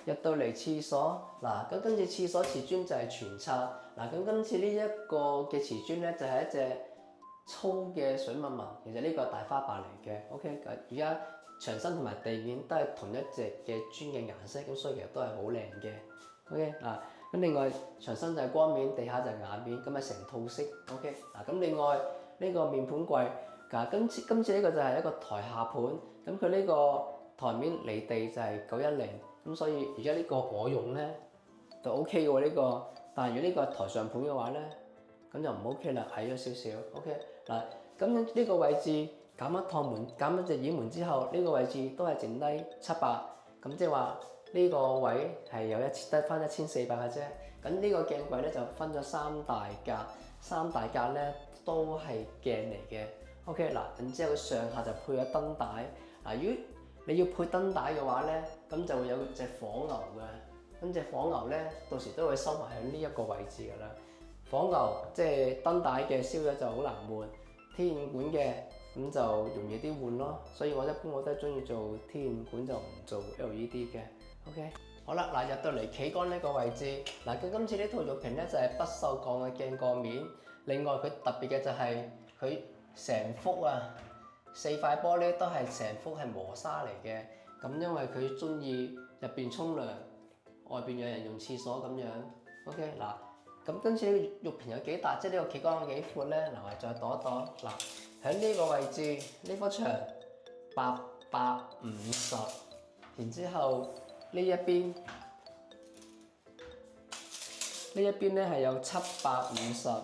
入到嚟廁所，嗱咁今次廁所瓷磚就係全擦，嗱咁今次呢一個嘅瓷磚咧就係一隻粗嘅水紋紋，其實呢個係大花白嚟嘅。OK，而家牆身同埋地面都係同一隻嘅磚嘅顏色，咁所以其實都係好靚嘅。OK 嗱，咁另外牆身就係光面，地下就係瓦面，咁係成套式。OK 嗱，咁另外呢個面盤櫃，今次呢個就係一個台下盤，咁佢呢個台面離地就係910，咁所以而家呢個我用咧就 OK 嘅喎呢個，但係如果呢個台上盤嘅話咧，咁就唔 OK 啦，矮咗少少。OK 嗱，咁呢個位置減一趟門，減一隻掩門之後，呢個位置都係剩低700，咁即係話呢個位係有得翻1400嘅啫。咁呢個鏡櫃咧就分咗3大格，三大格咧都係鏡嚟嘅。OK 嗱，然之後佢上下就配咗燈帶。嗱，如果你要配燈帶嘅話咧，咁就會有隻火牛嘅。咁隻火牛咧，到時都會收埋喺呢一個位置㗎啦。火牛即係燈帶嘅燒咗就好難換，天線管嘅咁就容易啲換咯。所以我一般我都係中意做天線管，就唔做 LED 嘅。OK， 好啦，嗱入到嚟企杆呢個位置，嗱佢今次呢套玉屏咧就係不鏽鋼嘅鏡過面，另外佢特別嘅就係佢成幅啊4塊玻璃都係成幅係磨砂嚟嘅。咁因為佢中意入邊沖涼，外邊有人用廁所咁樣。OK 嗱。咁今次呢個玉屏有幾大，即係呢個企杆有幾闊咧？嗱，我哋再度一度。嗱，喺呢個位置，呢幅牆850，然之後呢一邊咧係有750。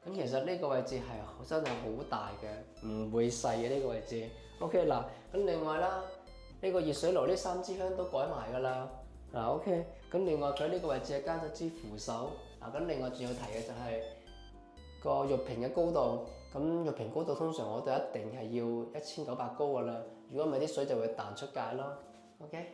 咁其實呢個位置係真係好大嘅，唔會細嘅呢個位置。OK 嗱，咁另外啦，呢個熱水爐呢3支香都改埋㗎啦。嗱 OK， 咁另外佢呢個位置係加咗支扶手。嗱咁另外仲要提嘅就係個玉屏嘅高度。咁玉屏高度通常我哋一定係要1900高㗎啦。如果唔係啲水就會彈出界咯。OK。